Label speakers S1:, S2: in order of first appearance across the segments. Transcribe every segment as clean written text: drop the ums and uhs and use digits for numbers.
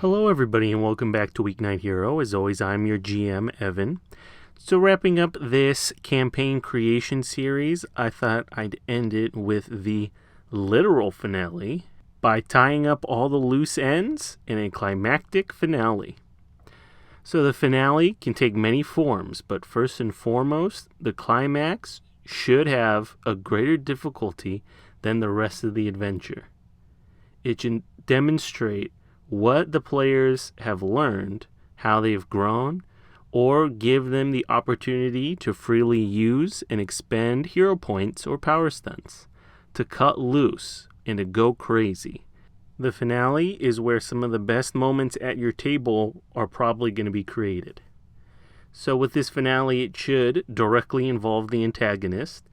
S1: Hello everybody and welcome back to Weeknight Hero. As always, I'm your GM, Evan. So wrapping up this campaign creation series, I thought I'd end it with the literal finale by tying up all the loose ends in a climactic finale. So the finale can take many forms, but first and foremost, the climax should have a greater difficulty than the rest of the adventure. It should demonstrate what the players have learned, how they've grown, or give them the opportunity to freely use and expend hero points or power stunts, to cut loose and to go crazy. The finale is where some of the best moments at your table are probably going to be created. So with this finale, it should directly involve the antagonist.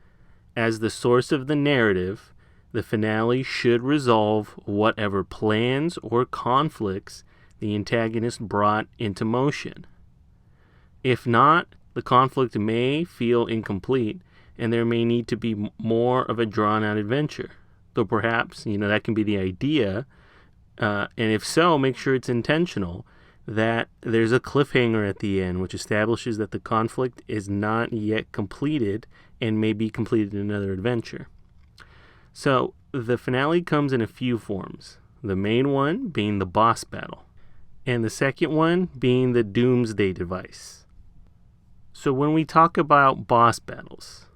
S1: As the source of the narrative, the finale should resolve whatever plans or conflicts the antagonist brought into motion. If not, the conflict may feel incomplete, and there may need to be more of a drawn-out adventure. Though perhaps, that can be the idea, and if so, make sure it's intentional, that there's a cliffhanger at the end, which establishes that the conflict is not yet completed and may be completed in another adventure. So, the finale comes in a few forms, the main one being the boss battle, and the second one being the doomsday device. So when we talk about boss battles,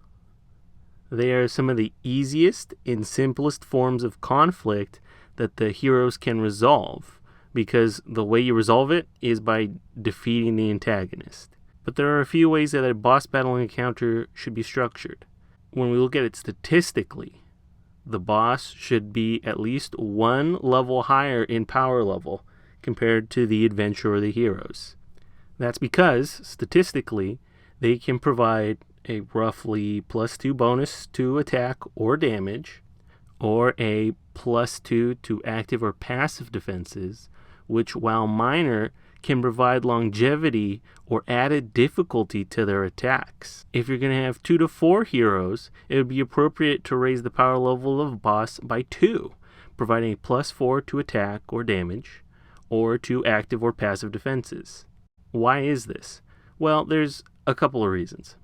S1: they are some of the easiest and simplest forms of conflict that the heroes can resolve, because the way you resolve it is by defeating the antagonist. But there are a few ways that a boss battle encounter should be structured. When we look at it statistically, the boss should be at least one level higher in power level compared to the adventurer or the heroes. That's because, statistically, they can provide a roughly +2 bonus to attack or damage, or a +2 to active or passive defenses, which, while minor, can provide longevity or added difficulty to their attacks. If you're going to have 2 to 4 heroes, it would be appropriate to raise the power level of boss by 2, providing a +4 to attack or damage, or to active or passive defenses. Why is this? Well, there's a couple of reasons.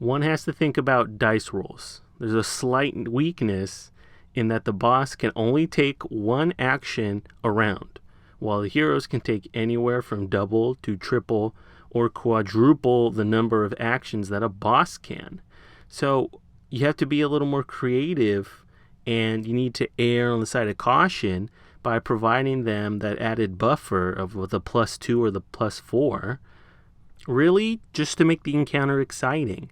S1: One has to think about dice rolls. There's a slight weakness in that the boss can only take one action a round, while the heroes can take anywhere from double to triple or quadruple the number of actions that a boss can. So you have to be a little more creative, and you need to err on the side of caution by providing them that added buffer of the +2 or the +4, really just to make the encounter exciting.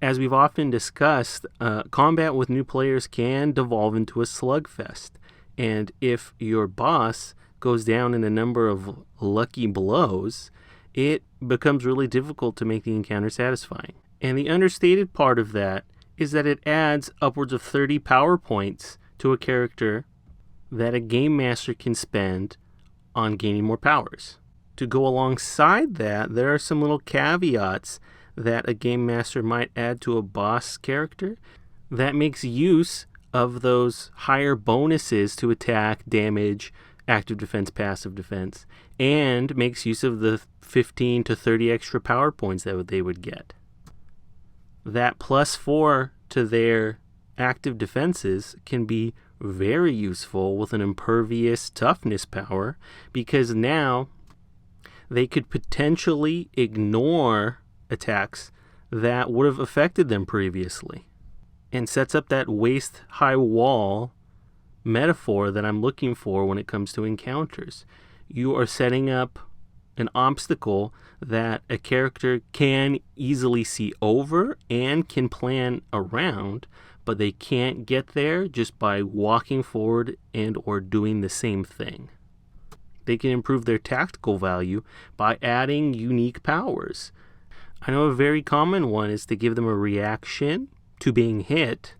S1: As we've often discussed, combat with new players can devolve into a slugfest, and if your boss goes down in a number of lucky blows, it becomes really difficult to make the encounter satisfying. And the understated part of that is that it adds upwards of 30 power points to a character that a game master can spend on gaining more powers. To go alongside that, there are some little caveats that a game master might add to a boss character that makes use of those higher bonuses to attack, damage, active defense, passive defense, and makes use of the 15 to 30 extra power points that they would get. That +4 to their active defenses can be very useful with an impervious toughness power, because now they could potentially ignore attacks that would have affected them previously, and sets up that waist-high wall metaphor that I'm looking for when it comes to encounters. You are setting up an obstacle that a character can easily see over and can plan around, but they can't get there just by walking forward and or doing the same thing. They can improve their tactical value by adding unique powers. I know a very common one is to give them a reaction to being hit,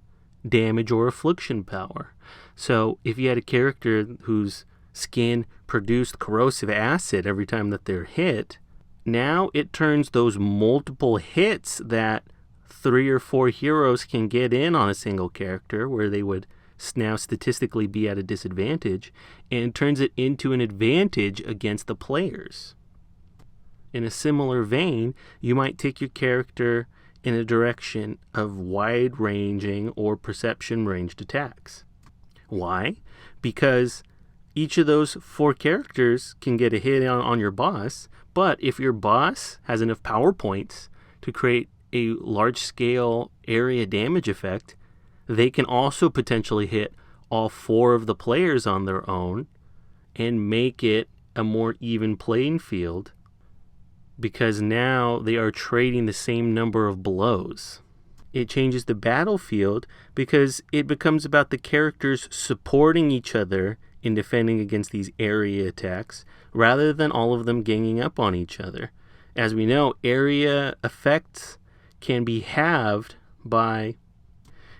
S1: damage, or affliction power. So if you had a character whose skin produced corrosive acid every time that they're hit, now it turns those multiple hits that 3 or 4 heroes can get in on a single character, where they would now statistically be at a disadvantage, and turns it into an advantage against the players. In a similar vein, you might take your character in a direction of wide-ranging or perception-ranged attacks. Why? Because each of those 4 characters can get a hit on your boss, but if your boss has enough power points to create a large-scale area damage effect, they can also potentially hit all 4 of the players on their own and make it a more even playing field, because now they are trading the same number of blows. It changes the battlefield because it becomes about the characters supporting each other in defending against these area attacks, rather than all of them ganging up on each other. As we know, area effects can be halved by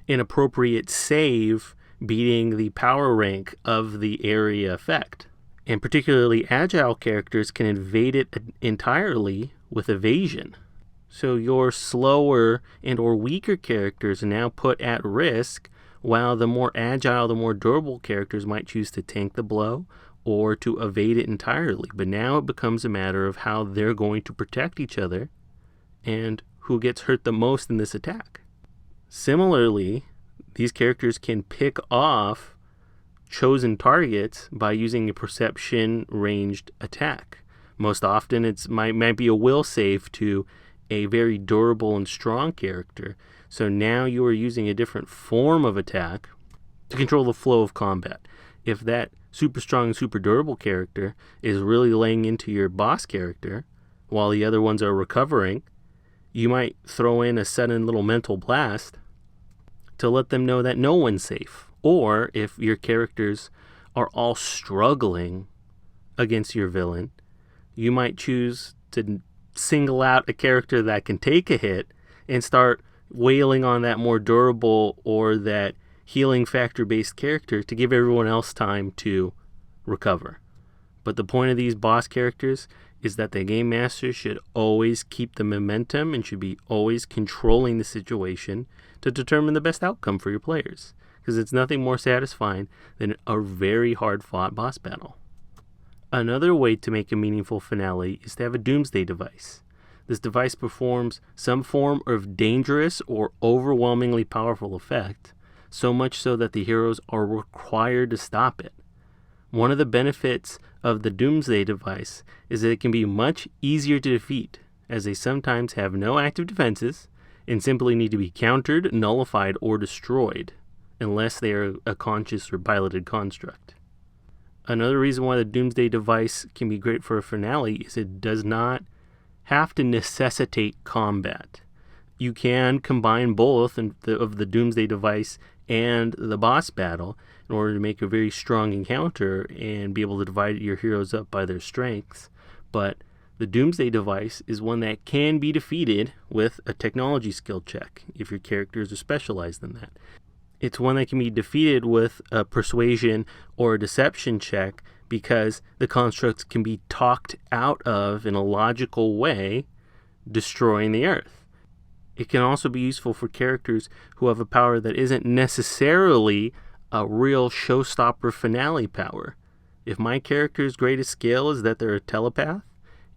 S1: an appropriate save beating the power rank of the area effect. And particularly agile characters can evade it entirely with evasion. So your slower and or weaker characters are now put at risk, while the more agile, the more durable characters might choose to tank the blow or to evade it entirely. But now it becomes a matter of how they're going to protect each other and who gets hurt the most in this attack. Similarly, these characters can pick off chosen targets by using a perception ranged attack. Most often it might be a will save to a very durable and strong character. So now you are using a different form of attack to control the flow of combat. If that super strong, super durable character is really laying into your boss character while the other ones are recovering, you might throw in a sudden little mental blast to let them know that no one's safe. Or if your characters are all struggling against your villain, you might choose to single out a character that can take a hit and start wailing on that more durable or that healing factor-based character to give everyone else time to recover. But the point of these boss characters is that the game master should always keep the momentum and should be always controlling the situation to determine the best outcome for your players, because it's nothing more satisfying than a very hard-fought boss battle. Another way to make a meaningful finale is to have a doomsday device. This device performs some form of dangerous or overwhelmingly powerful effect, so much so that the heroes are required to stop it. One of the benefits of the doomsday device is that it can be much easier to defeat, as they sometimes have no active defenses and simply need to be countered, nullified, or destroyed, unless they are a conscious or piloted construct. Another reason why the Doomsday device can be great for a finale is it does not have to necessitate combat. You can combine both of the Doomsday device and the boss battle in order to make a very strong encounter and be able to divide your heroes up by their strengths. But the Doomsday device is one that can be defeated with a technology skill check if your characters are specialized in that. It's one that can be defeated with a persuasion or a deception check because the constructs can be talked out of in a logical way, destroying the Earth. It can also be useful for characters who have a power that isn't necessarily a real showstopper finale power. If my character's greatest skill is that they're a telepath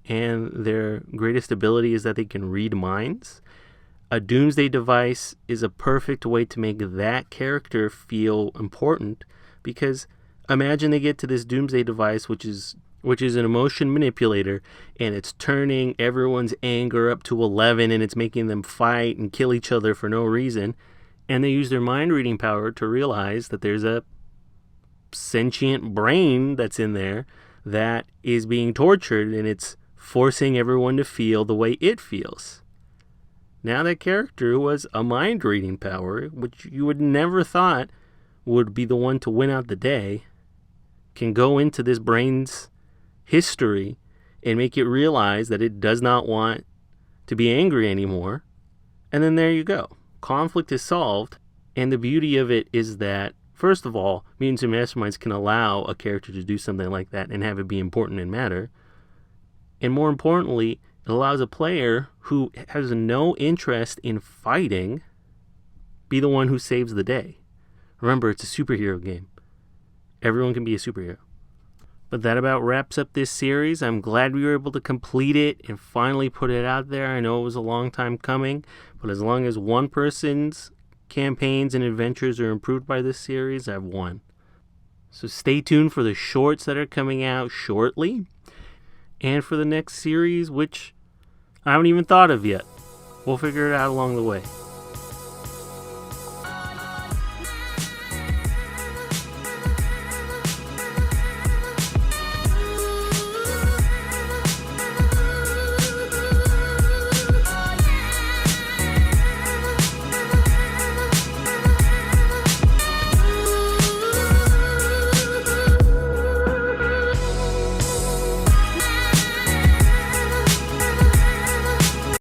S1: and their greatest ability is that they can read minds, a Doomsday device is a perfect way to make that character feel important, because imagine they get to this Doomsday device, which is an emotion manipulator, and it's turning everyone's anger up to 11, and it's making them fight and kill each other for no reason, and they use their mind reading power to realize that there's a sentient brain that's in there that is being tortured, and it's forcing everyone to feel the way it feels. Now that character was a mind reading power, which you would never thought would be the one to win out the day, can go into this brain's history and make it realize that it does not want to be angry anymore. And then there you go. Conflict is solved. And the beauty of it is that, first of all, Mutants and Masterminds can allow a character to do something like that and have it be important and matter. And more importantly, it allows a player who has no interest in fighting be the one who saves the day. Remember, it's a superhero game. Everyone can be a superhero. But that about wraps up this series. I'm glad we were able to complete it and finally put it out there. I know it was a long time coming, but as long as one person's campaigns and adventures are improved by this series, I've won. So stay tuned for the shorts that are coming out shortly, and for the next series, which I haven't even thought of yet. We'll figure it out along the way.